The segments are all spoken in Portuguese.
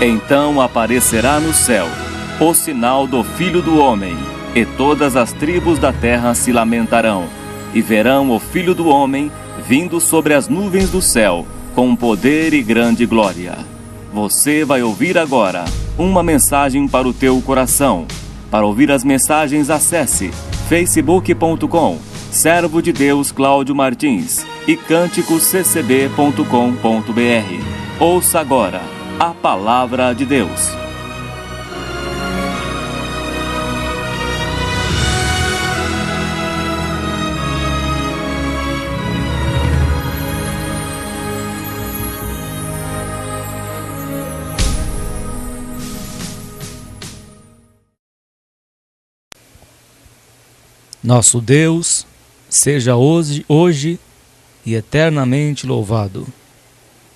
Então aparecerá no céu o sinal do Filho do Homem, e todas as tribos da terra se lamentarão, e verão o Filho do Homem vindo sobre as nuvens do céu, com poder e grande glória. Você vai ouvir agora uma mensagem para o teu coração. Para ouvir as mensagens, acesse facebook.com, Servo de Deus Cláudio Martins, e cânticosccb.com.br. Ouça agora a Palavra de Deus. Nosso Deus seja hoje e eternamente louvado.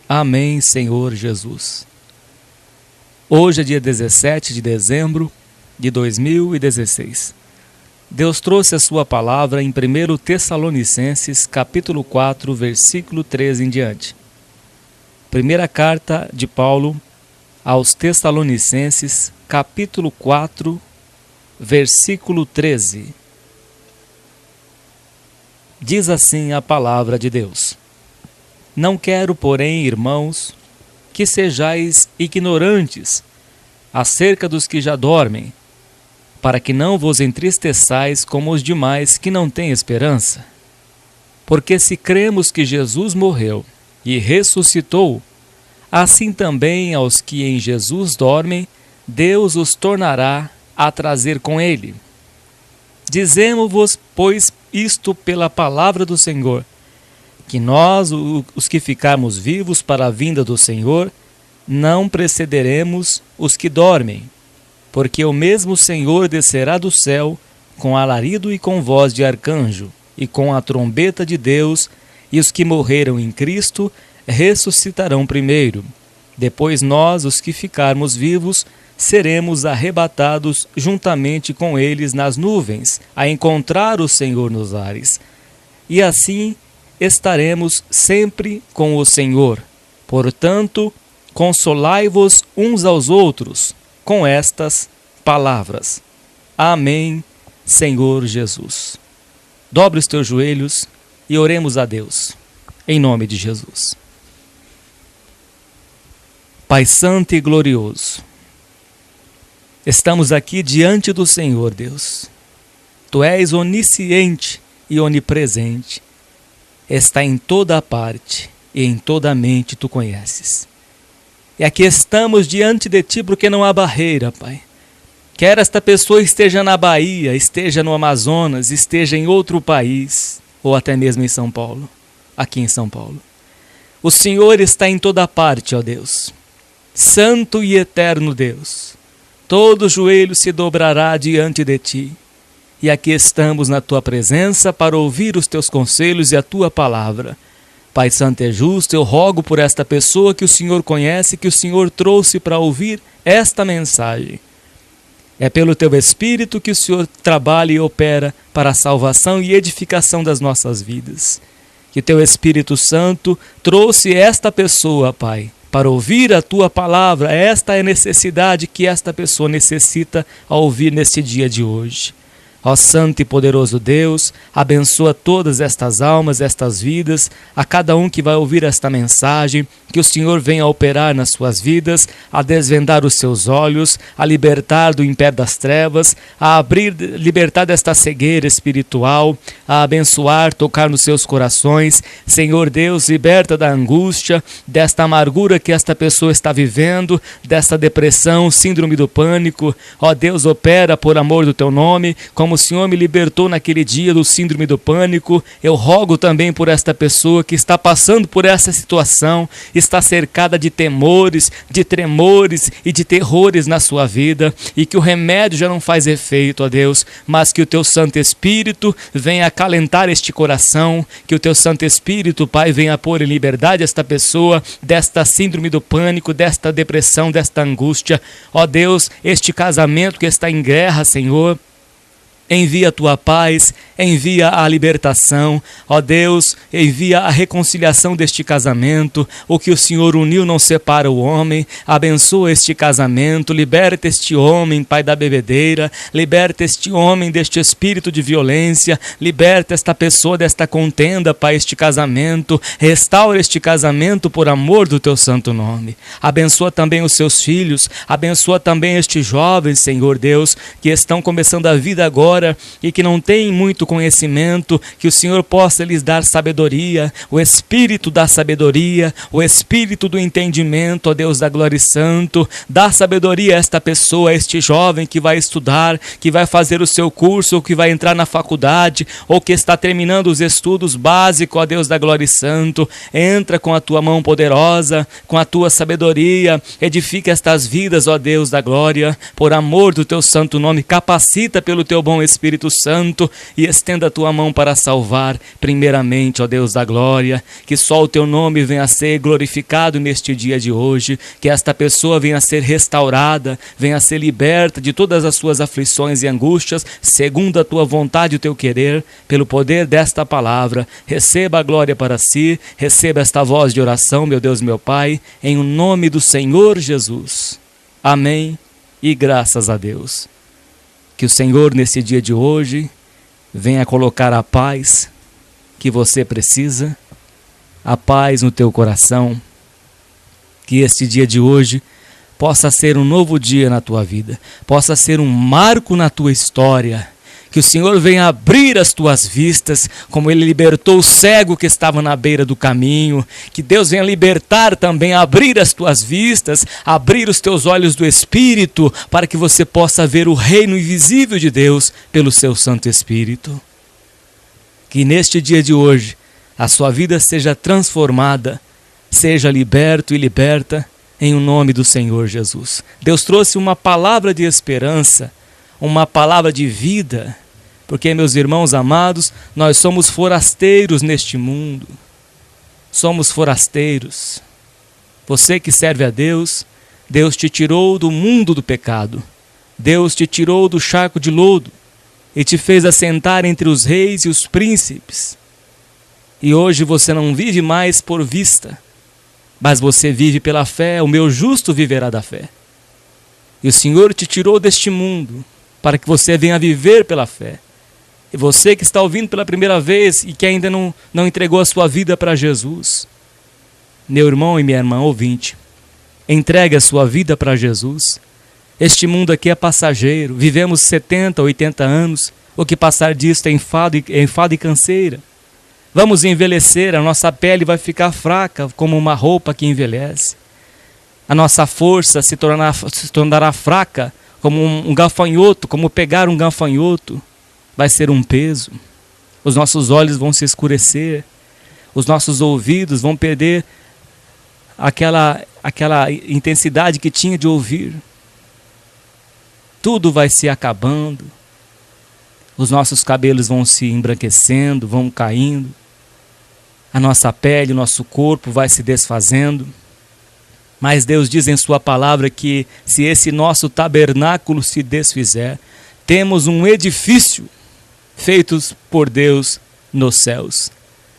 Amém, Senhor Jesus. Hoje é dia 17 de dezembro de 2016. Deus trouxe a sua palavra em 1 Tessalonicenses, capítulo 4, versículo 13 em diante. Primeira carta de Paulo aos Tessalonicenses, capítulo 4, versículo 13. Diz assim a palavra de Deus: Não quero, porém, irmãos, que sejais ignorantes acerca dos que já dormem, para que não vos entristeçais como os demais que não têm esperança. Porque se cremos que Jesus morreu e ressuscitou, assim também aos que em Jesus dormem, Deus os tornará a trazer com ele. Dizemo-vos, pois, isto pela palavra do Senhor, que nós, os que ficarmos vivos para a vinda do Senhor, não precederemos os que dormem, porque o mesmo Senhor descerá do céu com alarido e com voz de arcanjo, e com a trombeta de Deus, e os que morreram em Cristo ressuscitarão primeiro. Depois nós, os que ficarmos vivos, seremos arrebatados juntamente com eles nas nuvens, a encontrar o Senhor nos ares. E assim estaremos sempre com o Senhor. Portanto, consolai-vos uns aos outros com estas palavras. Amém, Senhor Jesus. Dobre os teus joelhos e oremos a Deus, em nome de Jesus. Pai Santo e glorioso, estamos aqui diante do Senhor, Deus. Tu és onisciente e onipresente. Está em toda a parte e em toda a mente tu conheces. E aqui estamos diante de ti porque não há barreira, Pai. Quer esta pessoa esteja na Bahia, esteja no Amazonas, esteja em outro país, ou até mesmo em São Paulo, aqui em São Paulo. O Senhor está em toda a parte, ó Deus. Santo e eterno Deus. Todo joelho se dobrará diante de ti. E aqui estamos na tua presença para ouvir os teus conselhos e a tua palavra. Pai Santo e justo, eu rogo por esta pessoa que o Senhor conhece, que o Senhor trouxe para ouvir esta mensagem. É pelo teu Espírito que o Senhor trabalha e opera para a salvação e edificação das nossas vidas. Que o teu Espírito Santo trouxe esta pessoa, Pai, para ouvir a tua palavra. Esta é a necessidade que esta pessoa necessita ao ouvir neste dia de hoje. Ó Santo e poderoso Deus, abençoa todas estas almas, estas vidas, a cada um que vai ouvir esta mensagem, que o Senhor venha operar nas suas vidas, a desvendar os seus olhos, a libertar do império das trevas, a libertar desta cegueira espiritual, a abençoar, tocar nos seus corações. Senhor Deus, liberta da angústia, desta amargura que esta pessoa está vivendo, desta depressão, síndrome do pânico. Ó Deus, opera por amor do teu nome, como o Senhor me libertou naquele dia do síndrome do pânico. Eu rogo também por esta pessoa que está passando por essa situação, está cercada de temores, de tremores e de terrores na sua vida, e que o remédio já não faz efeito, ó Deus, mas que o teu Santo Espírito venha acalentar este coração, que o teu Santo Espírito, Pai, venha pôr em liberdade esta pessoa desta síndrome do pânico, desta depressão, desta angústia. Ó Deus, este casamento que está em guerra, Senhor, envia a tua paz, envia a libertação, ó Deus, envia a reconciliação deste casamento. O que o Senhor uniu não separa o homem. Abençoa este casamento, liberta este homem, Pai, da bebedeira, liberta este homem deste espírito de violência, liberta esta pessoa desta contenda, Pai, este casamento, restaura este casamento por amor do teu santo nome. Abençoa também os seus filhos, abençoa também estes jovens, Senhor Deus, que estão começando a vida agora e que não têm muito conhecimento, que o Senhor possa lhes dar sabedoria, o espírito da sabedoria, o espírito do entendimento, ó Deus da glória e santo. Dá sabedoria a esta pessoa, a este jovem que vai estudar, que vai fazer o seu curso, ou que vai entrar na faculdade, ou que está terminando os estudos básicos, ó Deus da glória e santo. Entra com a tua mão poderosa, com a tua sabedoria, edifica estas vidas, ó Deus da glória, por amor do teu santo nome. Capacita pelo teu bom Espírito Santo e estenda a tua mão para salvar, primeiramente, ó Deus da glória. Que só o teu nome venha a ser glorificado neste dia de hoje, que esta pessoa venha a ser restaurada, venha a ser liberta de todas as suas aflições e angústias, segundo a tua vontade e o teu querer, pelo poder desta palavra. Receba a glória para si, receba esta voz de oração, meu Deus, meu Pai, em o nome do Senhor Jesus. Amém e graças a Deus. Que o Senhor, nesse dia de hoje, venha colocar a paz que você precisa, a paz no teu coração. Que este dia de hoje possa ser um novo dia na tua vida, possa ser um marco na tua história. Que o Senhor venha abrir as tuas vistas, como Ele libertou o cego que estava na beira do caminho. Que Deus venha libertar também, abrir as tuas vistas, abrir os teus olhos do Espírito, para que você possa ver o reino invisível de Deus pelo seu Santo Espírito. Que neste dia de hoje a sua vida seja transformada, seja liberto e liberta, em o nome do Senhor Jesus. Deus trouxe uma palavra de esperança, uma palavra de vida, porque, meus irmãos amados, nós somos forasteiros neste mundo. Somos forasteiros. Você que serve a Deus, Deus te tirou do mundo do pecado. Deus te tirou do charco de lodo e te fez assentar entre os reis e os príncipes. E hoje você não vive mais por vista, mas você vive pela fé. O meu justo viverá da fé. E o Senhor te tirou deste mundo para que você venha viver pela fé. E você que está ouvindo pela primeira vez e que ainda não entregou a sua vida para Jesus, meu irmão e minha irmã ouvinte, entregue a sua vida para Jesus. Este mundo aqui é passageiro, vivemos 70, 80 anos, o que passar disto é enfado e canseira. Vamos envelhecer, a nossa pele vai ficar fraca como uma roupa que envelhece. A nossa força se tornará fraca como um gafanhoto, como pegar um gafanhoto, vai ser um peso. Os nossos olhos vão se escurecer, os nossos ouvidos vão perder aquela intensidade que tinha de ouvir. Tudo vai se acabando, os nossos cabelos vão se embranquecendo, vão caindo, a nossa pele, o nosso corpo vai se desfazendo. Mas Deus diz em sua palavra que se esse nosso tabernáculo se desfizer, temos um edifício feito por Deus nos céus.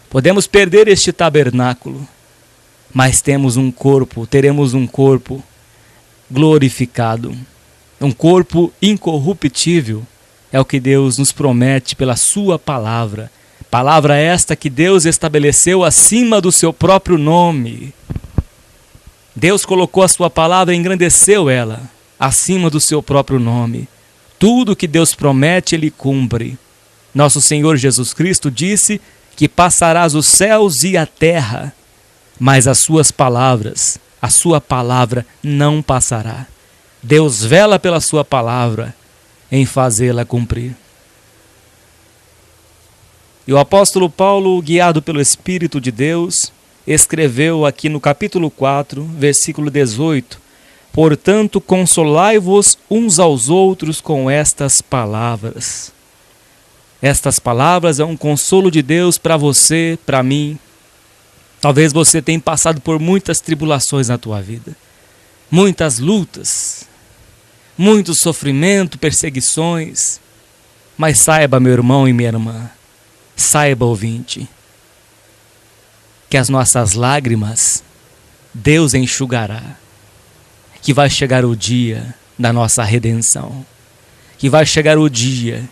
Podemos perder este tabernáculo, mas teremos um corpo glorificado, um corpo incorruptível. É o que Deus nos promete pela sua palavra. Palavra esta que Deus estabeleceu acima do seu próprio nome. Deus colocou a sua palavra e engrandeceu ela acima do seu próprio nome. Tudo que Deus promete, Ele cumpre. Nosso Senhor Jesus Cristo disse que passarás os céus e a terra, mas as suas palavras, a sua palavra não passará. Deus vela pela sua palavra em fazê-la cumprir. E o apóstolo Paulo, guiado pelo Espírito de Deus, escreveu aqui no capítulo 4, versículo 18: portanto, consolai-vos uns aos outros com estas palavras. Estas palavras é um consolo de Deus para você, para mim. Talvez você tenha passado por muitas tribulações na tua vida, muitas lutas, muito sofrimento, perseguições, Mas saiba, meu irmão e minha irmã, saiba, ouvinte, que as nossas lágrimas Deus enxugará, que vai chegar o dia da nossa redenção, que vai chegar o dia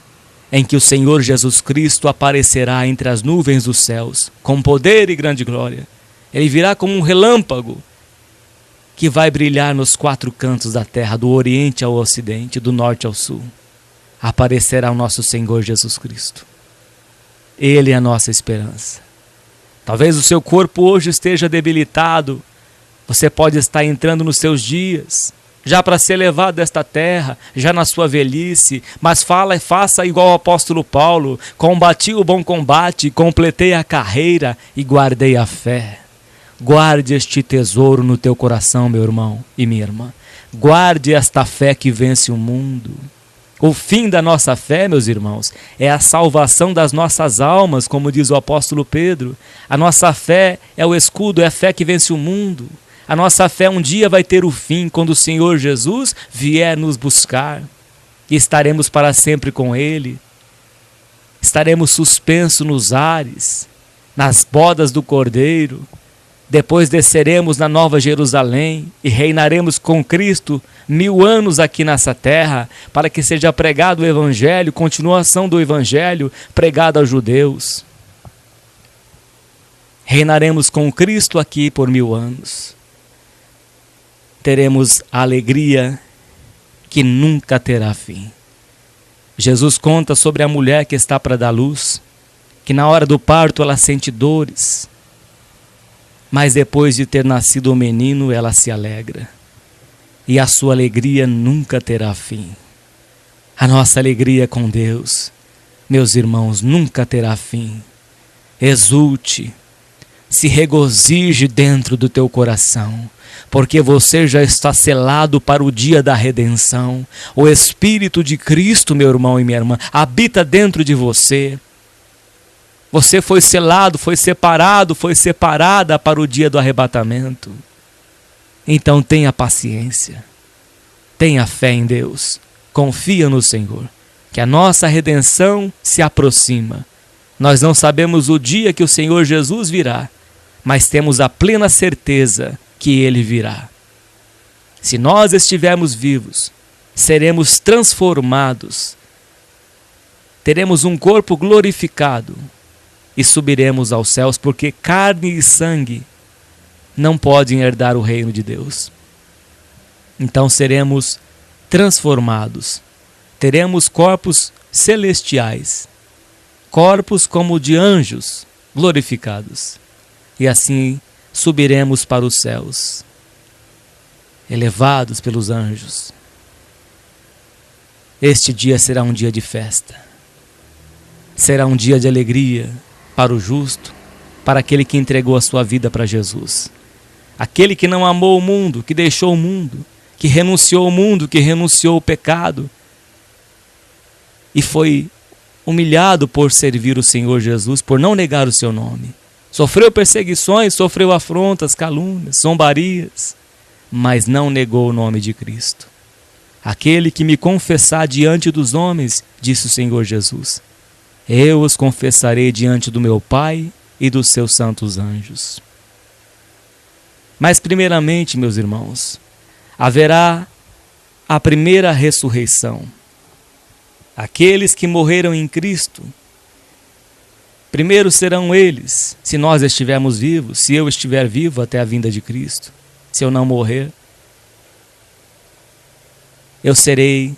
em que o Senhor Jesus Cristo aparecerá entre as nuvens dos céus, com poder e grande glória. Ele virá como um relâmpago, que vai brilhar nos quatro cantos da terra, do oriente ao ocidente, do norte ao sul. Aparecerá o nosso Senhor Jesus Cristo. Ele é a nossa esperança. Talvez o seu corpo hoje esteja debilitado. Você pode estar entrando nos seus dias, já para ser levado desta terra, já na sua velhice, mas faça igual o apóstolo Paulo: combati o bom combate, completei a carreira e guardei a fé. Guarde este tesouro no teu coração, meu irmão e minha irmã. Guarde esta fé que vence o mundo. O fim da nossa fé, meus irmãos, é a salvação das nossas almas, como diz o apóstolo Pedro. A nossa fé é o escudo, é a fé que vence o mundo. A nossa fé um dia vai ter o fim, quando o Senhor Jesus vier nos buscar. E estaremos para sempre com Ele. Estaremos suspensos nos ares, nas bodas do Cordeiro. Depois desceremos na Nova Jerusalém e reinaremos com Cristo 1000 anos aqui nessa terra, para que seja pregado o Evangelho, continuação do Evangelho pregado aos judeus. Reinaremos com Cristo aqui por 1000 anos. Teremos a alegria que nunca terá fim. Jesus conta sobre a mulher que está para dar luz, que na hora do parto ela sente dores, mas depois de ter nascido o menino, ela se alegra. E a sua alegria nunca terá fim. A nossa alegria com Deus, meus irmãos, nunca terá fim. Exulte, se regozije dentro do teu coração, porque você já está selado para o dia da redenção. O Espírito de Cristo, meu irmão e minha irmã, habita dentro de você. Você foi selado, foi separado, foi separada para o dia do arrebatamento. Então tenha paciência, tenha fé em Deus, confia no Senhor, que a nossa redenção se aproxima. Nós não sabemos o dia que o Senhor Jesus virá, mas temos a plena certeza que Ele virá. Se nós estivermos vivos, seremos transformados, teremos um corpo glorificado, e subiremos aos céus, porque carne e sangue não podem herdar o reino de Deus. Então seremos transformados, teremos corpos celestiais, corpos como de anjos glorificados, e assim subiremos para os céus, elevados pelos anjos. Este dia será um dia de festa, será um dia de alegria, para o justo, para aquele que entregou a sua vida para Jesus. Aquele que não amou o mundo, que deixou o mundo, que renunciou ao mundo, que renunciou ao pecado e foi humilhado por servir o Senhor Jesus, por não negar o seu nome. Sofreu perseguições, sofreu afrontas, calúnias, zombarias, mas não negou o nome de Cristo. Aquele que me confessar diante dos homens, disse o Senhor Jesus, eu os confessarei diante do meu Pai e dos seus santos anjos. Mas primeiramente, meus irmãos, haverá a primeira ressurreição. Aqueles que morreram em Cristo, primeiro serão eles, se nós estivermos vivos, se eu estiver vivo até a vinda de Cristo, se eu não morrer, eu serei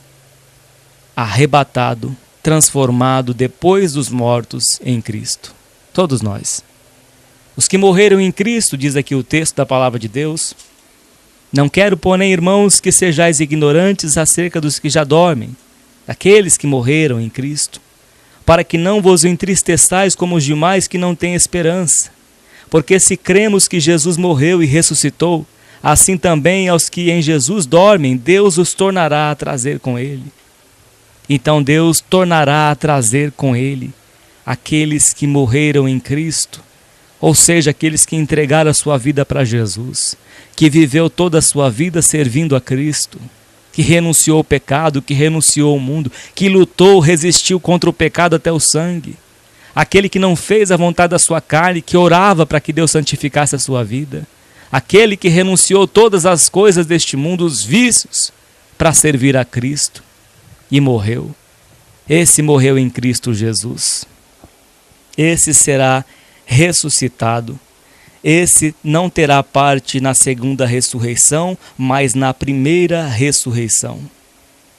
arrebatado, transformado depois dos mortos em Cristo. Todos nós. Os que morreram em Cristo, diz aqui o texto da palavra de Deus, não quero, porém, irmãos, que sejais ignorantes acerca dos que já dormem, aqueles que morreram em Cristo, para que não vos entristeçais como os demais que não têm esperança. Porque se cremos que Jesus morreu e ressuscitou, assim também aos que em Jesus dormem, Deus os tornará a trazer com Ele. Então Deus tornará a trazer com Ele aqueles que morreram em Cristo, ou seja, aqueles que entregaram a sua vida para Jesus, que viveu toda a sua vida servindo a Cristo, que renunciou ao pecado, que renunciou ao mundo, que lutou, resistiu contra o pecado até o sangue. Aquele que não fez a vontade da sua carne, que orava para que Deus santificasse a sua vida. Aquele que renunciou todas as coisas deste mundo, os vícios, para servir a Cristo e morreu. Esse morreu em Cristo Jesus. Esse será ressuscitado. Esse não terá parte na segunda ressurreição, mas na primeira ressurreição.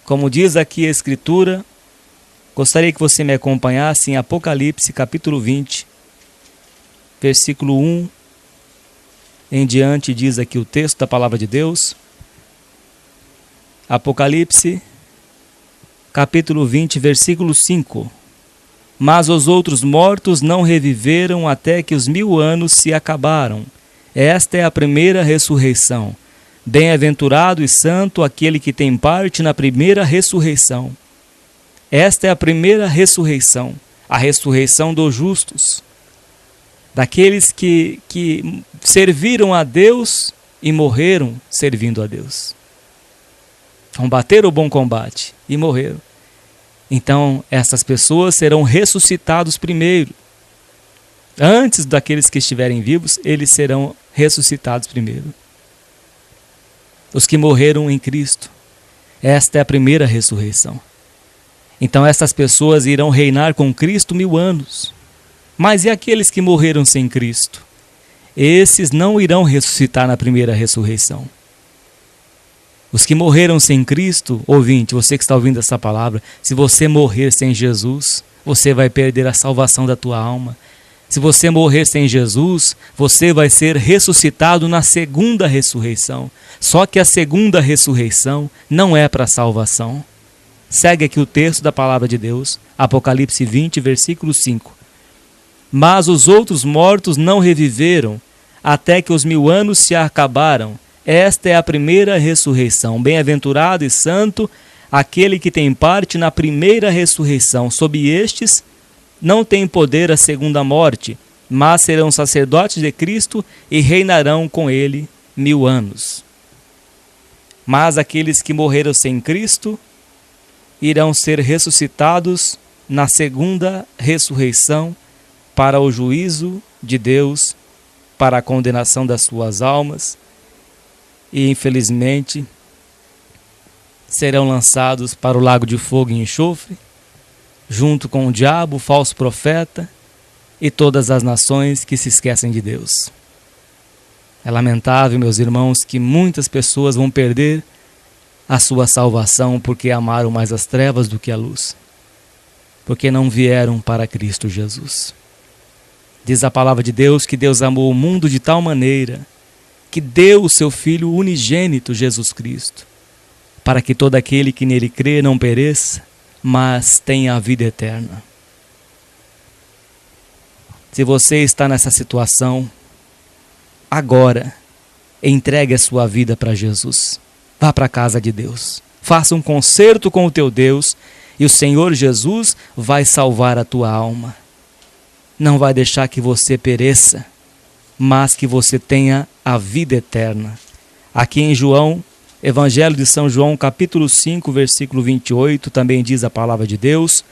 Como diz aqui a Escritura, gostaria que você me acompanhasse em Apocalipse capítulo 20, versículo 1 em diante, diz aqui o texto da palavra de Deus. Apocalipse capítulo 20, versículo 5. Mas os outros mortos não reviveram até que os 1000 anos se acabaram. Esta é a primeira ressurreição. Bem-aventurado e santo aquele que tem parte na primeira ressurreição. Esta é a primeira ressurreição, a ressurreição dos justos, daqueles que serviram a Deus e morreram servindo a Deus. Combateram o bom combate e morreram. Então, essas pessoas serão ressuscitados primeiro. Antes daqueles que estiverem vivos, eles serão ressuscitados primeiro. Os que morreram em Cristo. Esta é a primeira ressurreição. Então, essas pessoas irão reinar com Cristo 1000 anos. Mas e aqueles que morreram sem Cristo? Esses não irão ressuscitar na primeira ressurreição. Os que morreram sem Cristo, ouvinte, você que está ouvindo essa palavra, se você morrer sem Jesus, você vai perder a salvação da tua alma. Se você morrer sem Jesus, você vai ser ressuscitado na segunda ressurreição. Só que a segunda ressurreição não é para salvação. Segue aqui o texto da palavra de Deus, Apocalipse 20, versículo 5. Mas os outros mortos não reviveram, até que os 1000 anos se acabaram. Esta é a primeira ressurreição. Bem-aventurado e santo aquele que tem parte na primeira ressurreição. Sob estes não tem poder a segunda morte, mas serão sacerdotes de Cristo e reinarão com ele 1000 anos. Mas aqueles que morreram sem Cristo irão ser ressuscitados na segunda ressurreição para o juízo de Deus, para a condenação das suas almas. E, infelizmente, serão lançados para o lago de fogo e enxofre, junto com o diabo, o falso profeta e todas as nações que se esquecem de Deus. É lamentável, meus irmãos, que muitas pessoas vão perder a sua salvação porque amaram mais as trevas do que a luz, porque não vieram para Cristo Jesus. Diz a palavra de Deus que Deus amou o mundo de tal maneira que deu o seu Filho unigênito, Jesus Cristo, para que todo aquele que nele crê não pereça, mas tenha a vida eterna. Se você está nessa situação, agora, entregue a sua vida para Jesus. Vá para a casa de Deus. Faça um concerto com o teu Deus e o Senhor Jesus vai salvar a tua alma. Não vai deixar que você pereça, mas que você tenha a vida eterna. Aqui em João, Evangelho de São João, capítulo 5, versículo 28, também diz a palavra de Deus: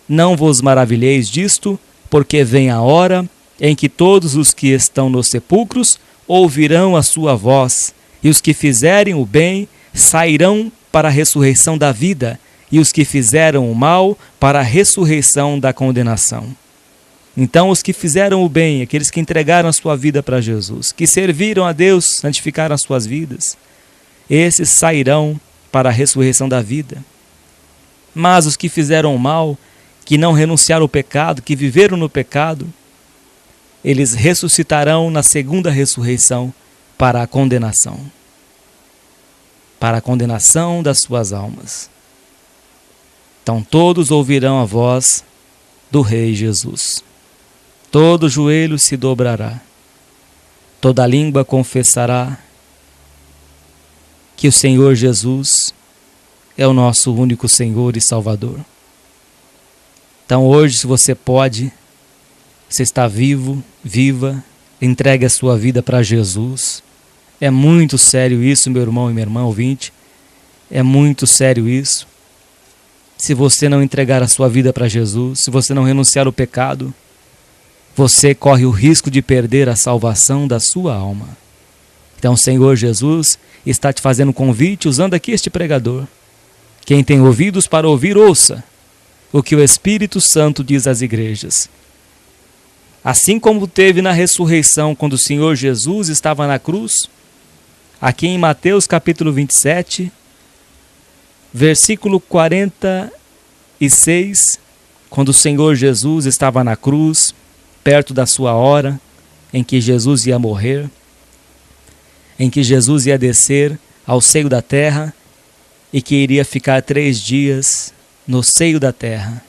não vos maravilheis disto, porque vem a hora em que todos os que estão nos sepulcros ouvirão a sua voz, e os que fizerem o bem sairão para a ressurreição da vida, e os que fizeram o mal para a ressurreição da condenação. Então, os que fizeram o bem, aqueles que entregaram a sua vida para Jesus, que serviram a Deus, santificaram as suas vidas, esses sairão para a ressurreição da vida. Mas os que fizeram o mal, que não renunciaram ao pecado, que viveram no pecado, eles ressuscitarão na segunda ressurreição para a condenação. Para a condenação das suas almas. Então todos ouvirão a voz do Rei Jesus. Todo joelho se dobrará, toda língua confessará que o Senhor Jesus é o nosso único Senhor e Salvador. Então hoje, se você pode, você está vivo, viva, entregue a sua vida para Jesus. É muito sério isso, meu irmão e minha irmã ouvinte. É muito sério isso. Se você não entregar a sua vida para Jesus, se você não renunciar ao pecado, você corre o risco de perder a salvação da sua alma. Então o Senhor Jesus está te fazendo um convite usando aqui este pregador. Quem tem ouvidos para ouvir, ouça o que o Espírito Santo diz às igrejas. Assim como teve na ressurreição, quando o Senhor Jesus estava na cruz, aqui em Mateus capítulo 27, versículo 46, quando o Senhor Jesus estava na cruz, perto da sua hora, em que Jesus ia morrer, em que Jesus ia descer ao seio da terra e que iria ficar 3 dias no seio da terra.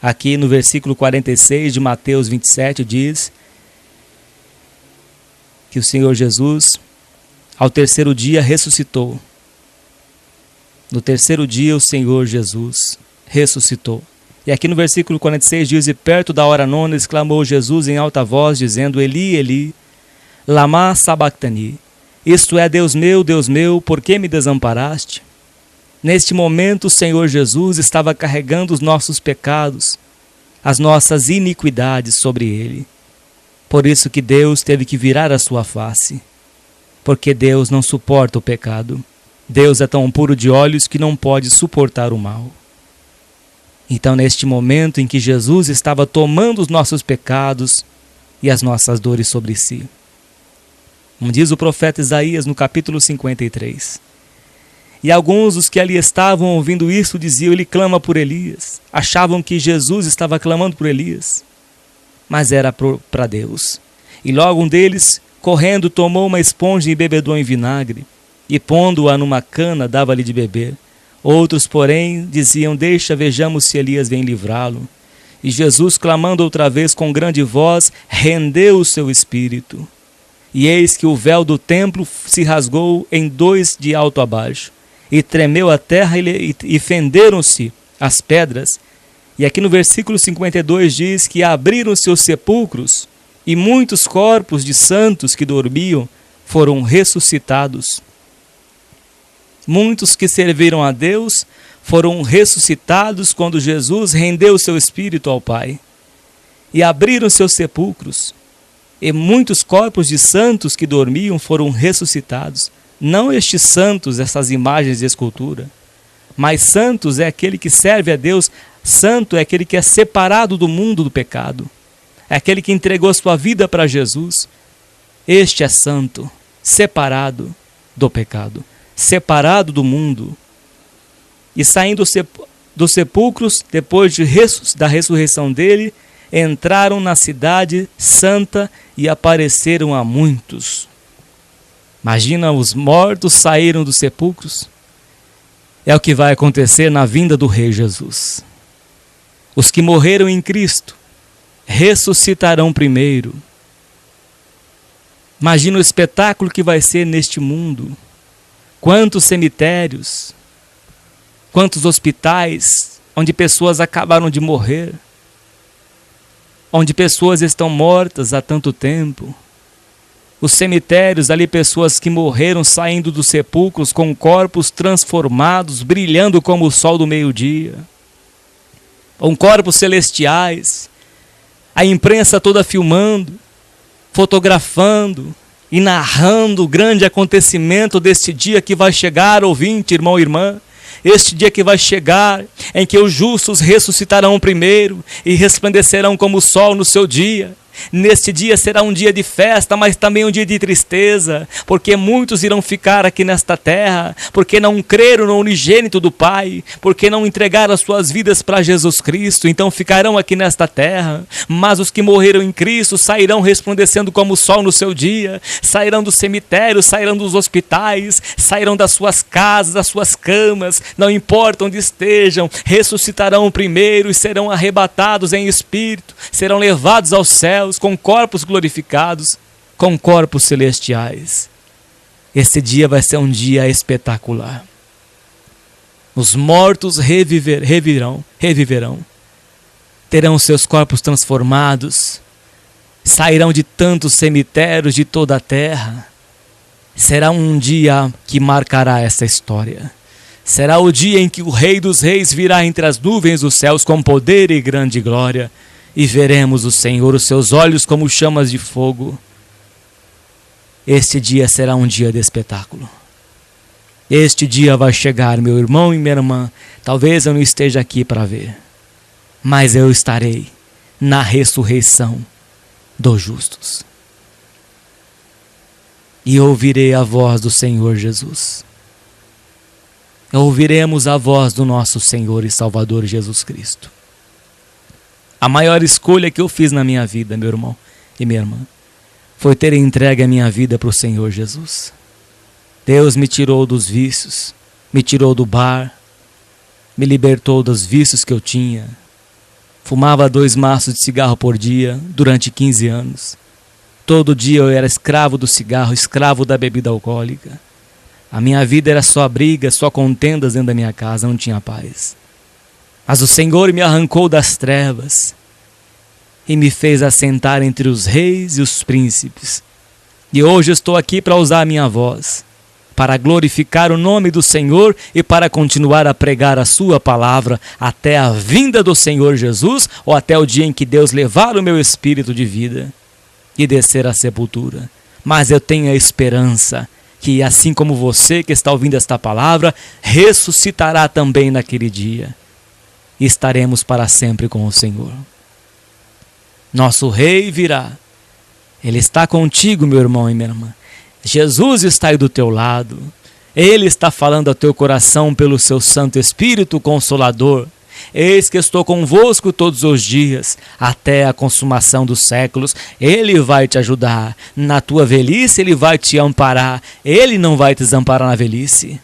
Aqui no versículo 46 de Mateus 27 diz que o Senhor Jesus, ao 3º dia, ressuscitou. No 3º dia, o Senhor Jesus ressuscitou. E aqui no versículo 46 diz: e perto da hora 9, exclamou Jesus em alta voz, dizendo: Eli, Eli, lama sabachthani. Isto é, Deus meu, por que me desamparaste? Neste momento, o Senhor Jesus estava carregando os nossos pecados, as nossas iniquidades sobre ele. Por isso que Deus teve que virar a sua face, porque Deus não suporta o pecado. Deus é tão puro de olhos que não pode suportar o mal. Então, neste momento em que Jesus estava tomando os nossos pecados e as nossas dores sobre si, como diz o profeta Isaías no capítulo 53, e alguns dos que ali estavam ouvindo isso diziam: ele clama por Elias. Achavam que Jesus estava clamando por Elias, mas era para Deus. E logo um deles, correndo, tomou uma esponja e embebedou em vinagre, e pondo-a numa cana, dava-lhe de beber. Outros, porém, diziam: deixa, vejamos se Elias vem livrá-lo. E Jesus, clamando outra vez com grande voz, rendeu o seu espírito. E eis que o véu do templo se rasgou em 2 de alto a baixo, e tremeu a terra e fenderam-se as pedras. E aqui no versículo 52 diz que abriram-se os sepulcros, e muitos corpos de santos que dormiam foram ressuscitados. Muitos que serviram a Deus foram ressuscitados quando Jesus rendeu o seu espírito ao Pai. E abriram seus sepulcros, e muitos corpos de santos que dormiam foram ressuscitados. Não estes santos, essas imagens de escultura, mas santos é aquele que serve a Deus. Santo é aquele que é separado do mundo do pecado, é aquele que entregou sua vida para Jesus. Este é santo, separado do pecado, separado do mundo. E saindo dos sepulcros, depois da ressurreição dele, entraram na cidade santa e apareceram a muitos. Imagina, os mortos saíram dos sepulcros. É o que vai acontecer na vinda do Rei Jesus. Os que morreram em Cristo ressuscitarão primeiro. Imagina o espetáculo que vai ser neste mundo. Quantos cemitérios, quantos hospitais onde pessoas acabaram de morrer, onde pessoas estão mortas há tanto tempo. Os cemitérios ali, pessoas que morreram saindo dos sepulcros com corpos transformados, brilhando como o sol do meio-dia, com corpos celestiais, a imprensa toda filmando, fotografando e narrando o grande acontecimento deste dia que vai chegar, ouvinte, irmão e irmã. Este dia que vai chegar, em que os justos ressuscitarão primeiro e resplandecerão como o sol no seu dia. Neste dia será um dia de festa, mas também um dia de tristeza, porque muitos irão ficar aqui nesta terra, porque não creram no unigênito do Pai, porque não entregaram as suas vidas para Jesus Cristo, então ficarão aqui nesta terra. Mas os que morreram em Cristo sairão resplandecendo como o sol no seu dia, sairão dos cemitérios, sairão dos hospitais, sairão das suas casas, das suas camas, não importa onde estejam, ressuscitarão primeiro e serão arrebatados em espírito, serão levados aos céus, com corpos glorificados, com corpos celestiais. Esse dia vai ser um dia espetacular. Os mortos reviverão, terão seus corpos transformados, sairão de tantos cemitérios de toda a terra. Será um dia que marcará essa história. Será o dia em que o Rei dos Reis virá entre as nuvens dos céus com poder e grande glória, e veremos o Senhor, os seus olhos como chamas de fogo. Este dia será um dia de espetáculo. Este dia vai chegar, meu irmão e minha irmã. Talvez eu não esteja aqui para ver, mas eu estarei na ressurreição dos justos. E ouvirei a voz do Senhor Jesus. Ouviremos a voz do nosso Senhor e Salvador Jesus Cristo. A maior escolha que eu fiz na minha vida, meu irmão e minha irmã, foi ter entregue a minha vida para o Senhor Jesus. Deus me tirou dos vícios, me tirou do bar, me libertou dos vícios que eu tinha. Fumava 2 maços de cigarro por dia durante 15 anos. Todo dia eu era escravo do cigarro, escravo da bebida alcoólica. A minha vida era só briga, só contendas dentro da minha casa, não tinha paz. Mas o Senhor me arrancou das trevas e me fez assentar entre os reis e os príncipes. E hoje estou aqui para usar a minha voz, para glorificar o nome do Senhor e para continuar a pregar a sua palavra até a vinda do Senhor Jesus, ou até o dia em que Deus levar o meu espírito de vida e descer à sepultura. Mas eu tenho a esperança que, assim como você que está ouvindo esta palavra, ressuscitará também naquele dia. E estaremos para sempre com o Senhor. Nosso Rei virá. Ele está contigo, meu irmão e minha irmã. Jesus está aí do teu lado. Ele está falando ao teu coração pelo seu Santo Espírito Consolador. Eis que estou convosco todos os dias, até a consumação dos séculos. Ele vai te ajudar. Na tua velhice, Ele vai te amparar. Ele não vai te desamparar na velhice.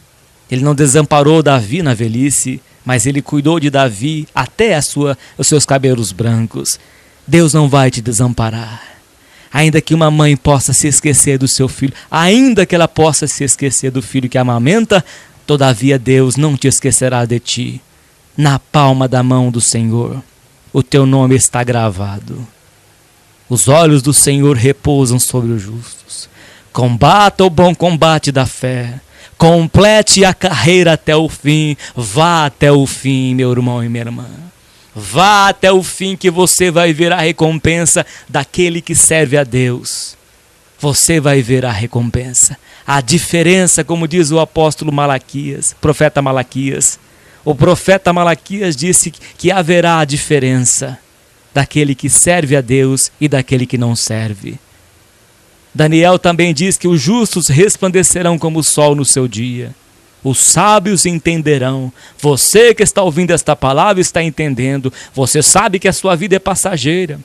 Ele não desamparou Davi na velhice, mas Ele cuidou de Davi até os seus cabelos brancos. Deus não vai te desamparar. Ainda que uma mãe possa se esquecer do seu filho, ainda que ela possa se esquecer do filho que amamenta, todavia Deus não te esquecerá de ti. Na palma da mão do Senhor, o teu nome está gravado. Os olhos do Senhor repousam sobre os justos. Combata o bom combate da fé. Complete a carreira até o fim. Vá até o fim, meu irmão e minha irmã. Vá até o fim, que você vai ver a recompensa daquele que serve a Deus. Você vai ver a recompensa. A diferença, como diz o apóstolo Malaquias, profeta Malaquias. O profeta Malaquias disse que haverá a diferença daquele que serve a Deus e daquele que não serve. Daniel também diz que os justos resplandecerão como o sol no seu dia. Os sábios entenderão. Você que está ouvindo esta palavra está entendendo. Você sabe que a sua vida é passageira.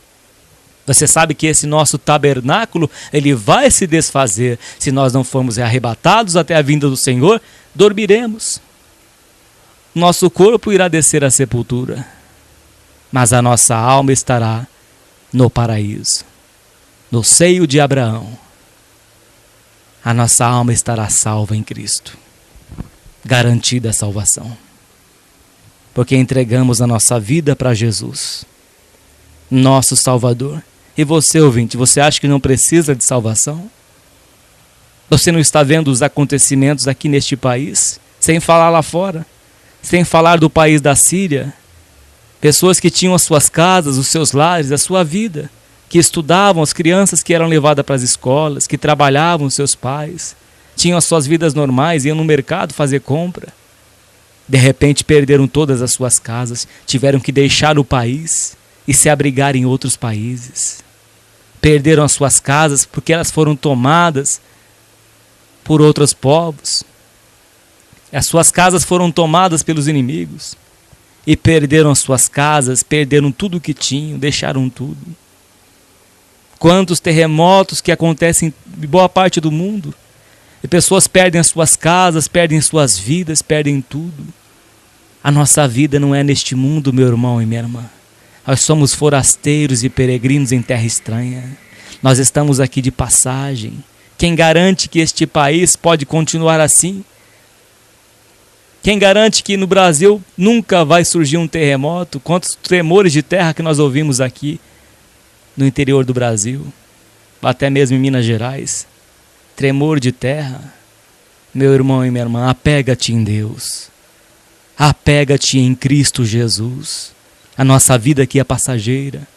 Você sabe que esse nosso tabernáculo, ele vai se desfazer. Se nós não formos arrebatados até a vinda do Senhor, dormiremos. Nosso corpo irá descer à sepultura, mas a nossa alma estará no paraíso, no seio de Abraão. A nossa alma estará salva em Cristo, garantida a salvação, porque entregamos a nossa vida para Jesus, nosso Salvador. E você, ouvinte, você acha que não precisa de salvação? Você não está vendo os acontecimentos aqui neste país, sem falar lá fora? Sem falar do país da Síria, pessoas que tinham as suas casas, os seus lares, a sua vida, que estudavam, as crianças que eram levadas para as escolas, que trabalhavam, os seus pais, tinham as suas vidas normais, iam no mercado fazer compra. De repente perderam todas as suas casas, tiveram que deixar o país e se abrigar em outros países. Perderam as suas casas porque elas foram tomadas por outros povos. As suas casas foram tomadas pelos inimigos e perderam as suas casas, perderam tudo o que tinham, deixaram tudo. Quantos terremotos que acontecem em boa parte do mundo, e pessoas perdem as suas casas, perdem suas vidas, perdem tudo. A nossa vida não é neste mundo, meu irmão e minha irmã. Nós somos forasteiros e peregrinos em terra estranha. Nós estamos aqui de passagem. Quem garante que este país pode continuar assim? Quem garante que no Brasil nunca vai surgir um terremoto? Quantos tremores de terra que nós ouvimos aqui no interior do Brasil, até mesmo em Minas Gerais. Tremor de terra. Meu irmão e minha irmã, apega-te em Deus. Apega-te em Cristo Jesus. A nossa vida aqui é passageira.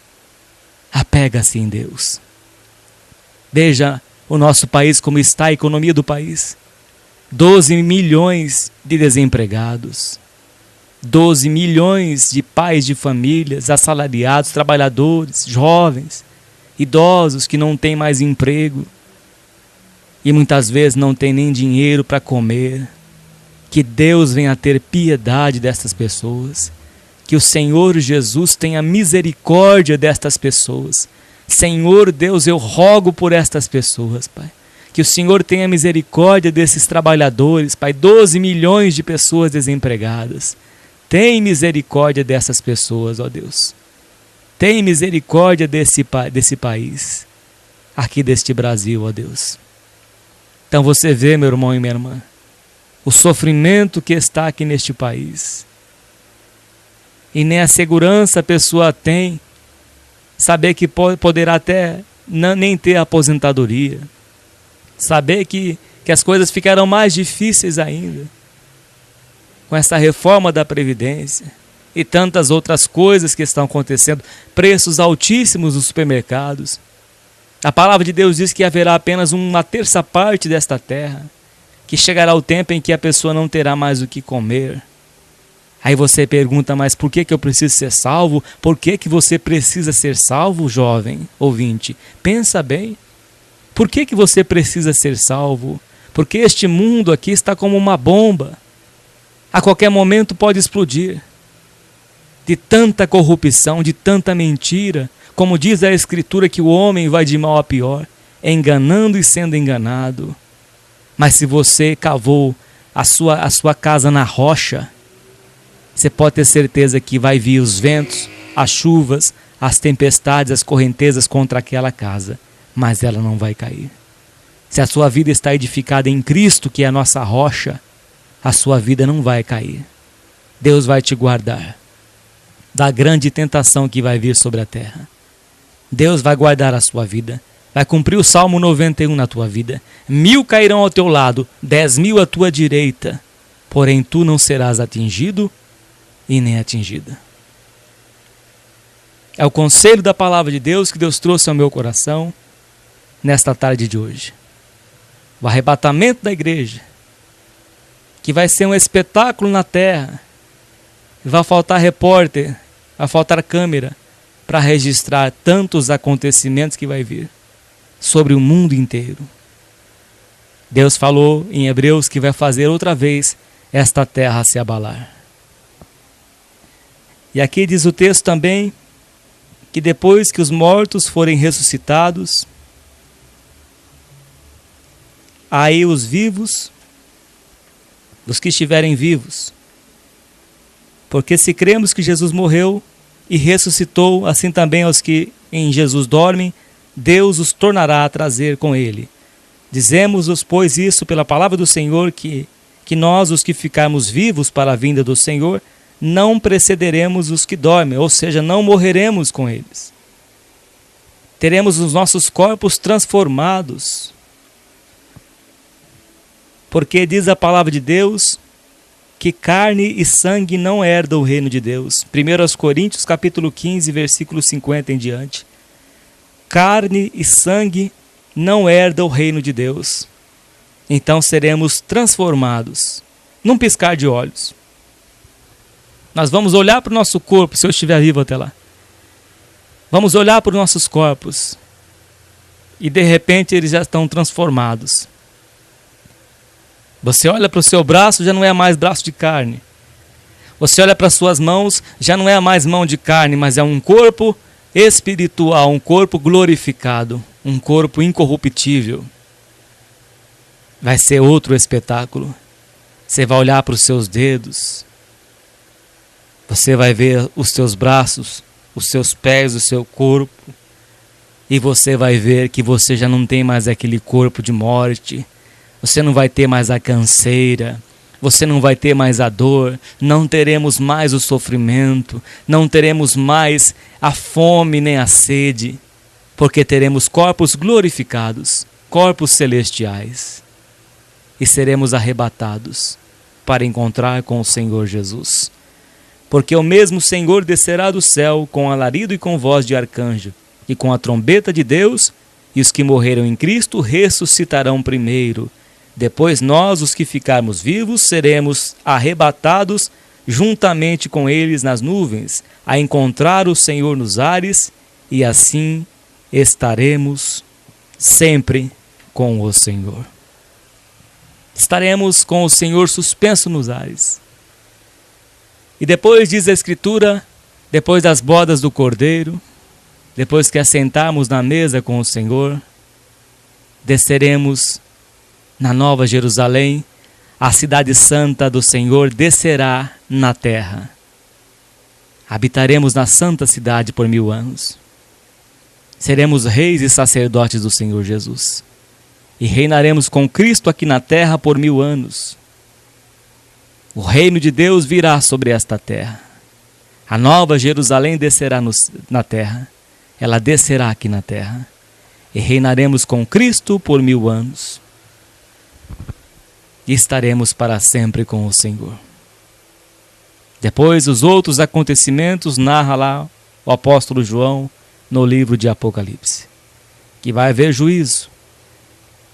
Apega-se em Deus. Veja o nosso país, como está a economia do país. 12 milhões de desempregados. 12 milhões de pais de famílias, assalariados, trabalhadores, jovens, idosos que não têm mais emprego. E muitas vezes não têm nem dinheiro para comer. Que Deus venha ter piedade dessas pessoas. Que o Senhor Jesus tenha misericórdia destas pessoas. Senhor Deus, eu rogo por estas pessoas, Pai. Que o Senhor tenha misericórdia desses trabalhadores, Pai. 12 milhões de pessoas desempregadas. Tem misericórdia dessas pessoas, ó Deus. Tem misericórdia desse país. Aqui deste Brasil, ó Deus. Então você vê, meu irmão e minha irmã, o sofrimento que está aqui neste país. E nem a segurança a pessoa tem, saber que poderá até nem ter aposentadoria, saber que as coisas ficarão mais difíceis ainda, com essa reforma da Previdência e tantas outras coisas que estão acontecendo, preços altíssimos nos supermercados. A palavra de Deus diz que haverá apenas uma terça parte desta terra, que chegará o tempo em que a pessoa não terá mais o que comer. Aí você pergunta, mas por que eu preciso ser salvo? Por que você precisa ser salvo, jovem ouvinte? Pensa bem. Por que você precisa ser salvo? Porque este mundo aqui está como uma bomba. A qualquer momento pode explodir. De tanta corrupção, de tanta mentira. Como diz a Escritura, que o homem vai de mal a pior, enganando e sendo enganado. Mas se você cavou a sua casa na rocha, você pode ter certeza que vai vir os ventos, as chuvas, as tempestades, as correntezas contra aquela casa, mas ela não vai cair. Se a sua vida está edificada em Cristo, que é a nossa rocha, a sua vida não vai cair. Deus vai te guardar da grande tentação que vai vir sobre a terra. Deus vai guardar a sua vida. Vai cumprir o Salmo 91 na tua vida. 1000 cairão ao teu lado, 10.000 à tua direita, porém tu não serás atingido e nem atingida. É o conselho da palavra de Deus que Deus trouxe ao meu coração nesta tarde de hoje. O arrebatamento da igreja, que vai ser um espetáculo na terra. Vai faltar repórter, vai faltar câmera para registrar tantos acontecimentos que vai vir sobre o mundo inteiro. Deus falou em Hebreus que vai fazer outra vez esta terra se abalar. E aqui diz o texto também que depois que os mortos forem ressuscitados, aí os vivos, os que estiverem vivos, porque se cremos que Jesus morreu e ressuscitou, assim também aos que em Jesus dormem, Deus os tornará a trazer com ele. Dizemos-vos, pois, isso pela palavra do Senhor, que nós, os que ficarmos vivos para a vinda do Senhor, não precederemos os que dormem, ou seja, não morreremos com eles. Teremos os nossos corpos transformados. Porque diz a palavra de Deus que carne e sangue não herdam o reino de Deus. 1 Coríntios capítulo 15, versículo 50 em diante. Carne e sangue não herdam o reino de Deus. Então seremos transformados num piscar de olhos. Nós vamos olhar para o nosso corpo, se eu estiver vivo até lá. Vamos olhar para os nossos corpos e de repente eles já estão transformados. Você olha para o seu braço, já não é mais braço de carne. Você olha para as suas mãos, já não é mais mão de carne, mas é um corpo espiritual, um corpo glorificado, um corpo incorruptível. Vai ser outro espetáculo. Você vai olhar para os seus dedos. Você vai ver os seus braços, os seus pés, o seu corpo. E você vai ver que você já não tem mais aquele corpo de morte. Você não vai ter mais a canseira. Você não vai ter mais a dor. Não teremos mais o sofrimento. Não teremos mais a fome nem a sede. Porque teremos corpos glorificados, corpos celestiais. E seremos arrebatados para encontrar com o Senhor Jesus. Porque o mesmo Senhor descerá do céu com alarido e com voz de arcanjo, e com a trombeta de Deus, e os que morreram em Cristo ressuscitarão primeiro. Depois nós, os que ficarmos vivos, seremos arrebatados juntamente com eles nas nuvens, a encontrar o Senhor nos ares, e assim estaremos sempre com o Senhor. Estaremos com o Senhor suspenso nos ares. E depois, diz a Escritura, depois das bodas do Cordeiro, depois que assentarmos na mesa com o Senhor, desceremos na Nova Jerusalém, a cidade santa do Senhor descerá na terra. Habitaremos na santa cidade por 1000 anos. Seremos reis e sacerdotes do Senhor Jesus. E reinaremos com Cristo aqui na terra por 1000 anos. O reino de Deus virá sobre esta terra. A Nova Jerusalém descerá na terra. Ela descerá aqui na terra. E reinaremos com Cristo por 1000 anos. E estaremos para sempre com o Senhor. Depois, os outros acontecimentos narra lá o apóstolo João no livro de Apocalipse. Que vai haver juízo.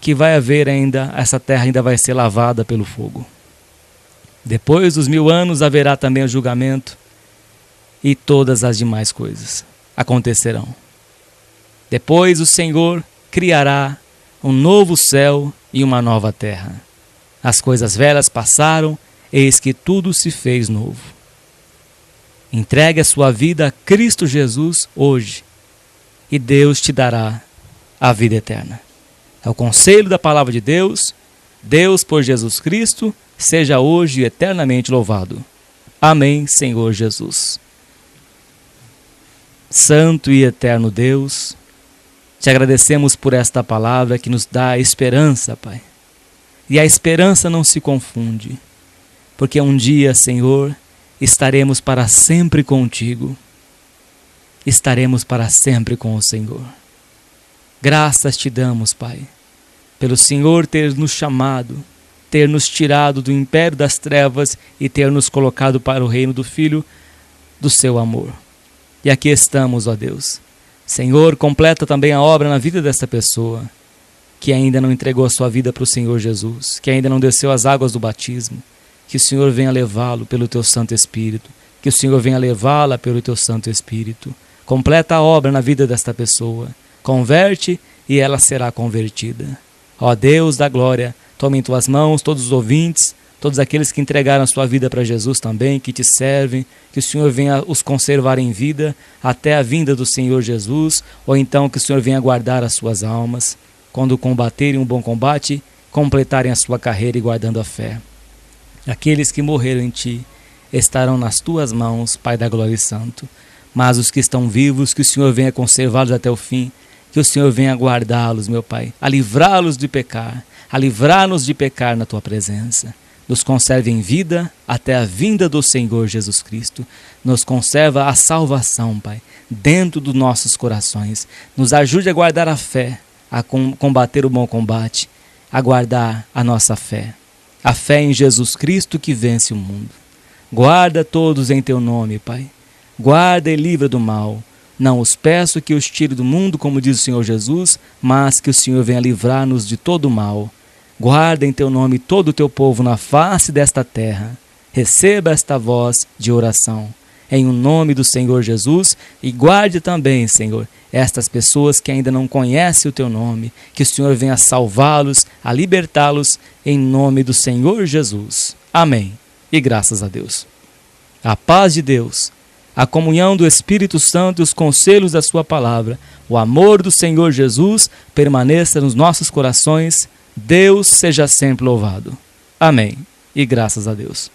Que vai haver ainda, essa terra ainda vai ser lavada pelo fogo. Depois dos 1000 anos haverá também o julgamento e todas as demais coisas acontecerão. Depois o Senhor criará um novo céu e uma nova terra. As coisas velhas passaram, eis que tudo se fez novo. Entregue a sua vida a Cristo Jesus hoje e Deus te dará a vida eterna. É o conselho da palavra de Deus. Deus, por Jesus Cristo, seja hoje e eternamente louvado. Amém, Senhor Jesus. Santo e eterno Deus, te agradecemos por esta palavra que nos dá esperança, Pai. E a esperança não se confunde, porque um dia, Senhor, estaremos para sempre contigo. Estaremos para sempre com o Senhor. Graças te damos, Pai, pelo Senhor ter nos chamado, ter nos tirado do império das trevas e ter nos colocado para o reino do Filho do seu amor. E aqui estamos, ó Deus. Senhor, completa também a obra na vida desta pessoa que ainda não entregou a sua vida para o Senhor Jesus, que ainda não desceu as águas do batismo. Que o Senhor venha levá-lo pelo teu Santo Espírito, que o Senhor venha levá-la pelo teu Santo Espírito. Completa a obra na vida desta pessoa. Converte e ela será convertida. Ó Deus da glória, toma em tuas mãos todos os ouvintes, todos aqueles que entregaram a sua vida para Jesus também, que te servem, que o Senhor venha os conservar em vida até a vinda do Senhor Jesus, ou então que o Senhor venha guardar as suas almas, quando combaterem um bom combate, completarem a sua carreira e guardando a fé. Aqueles que morreram em ti estarão nas tuas mãos, Pai da glória e santo, mas os que estão vivos, que o Senhor venha conservá-los até o fim, que o Senhor venha guardá-los, meu Pai, a livrá-los de pecar, a livrar-nos de pecar na tua presença. Nos conserve em vida até a vinda do Senhor Jesus Cristo. Nos conserva a salvação, Pai, dentro dos nossos corações. Nos ajude a guardar a fé, a combater o bom combate, a guardar a nossa fé. A fé em Jesus Cristo que vence o mundo. Guarda todos em teu nome, Pai. Guarda e livra do mal. Não os peço que os tire do mundo, como diz o Senhor Jesus, mas que o Senhor venha livrar-nos de todo o mal. Guarda em teu nome todo o teu povo na face desta terra. Receba esta voz de oração, em o nome do Senhor Jesus, e guarde também, Senhor, estas pessoas que ainda não conhecem o teu nome, que o Senhor venha salvá-los, a libertá-los, em nome do Senhor Jesus. Amém. E graças a Deus. A paz de Deus, a comunhão do Espírito Santo e os conselhos da sua palavra, o amor do Senhor Jesus permaneça nos nossos corações. Deus seja sempre louvado. Amém. E graças a Deus.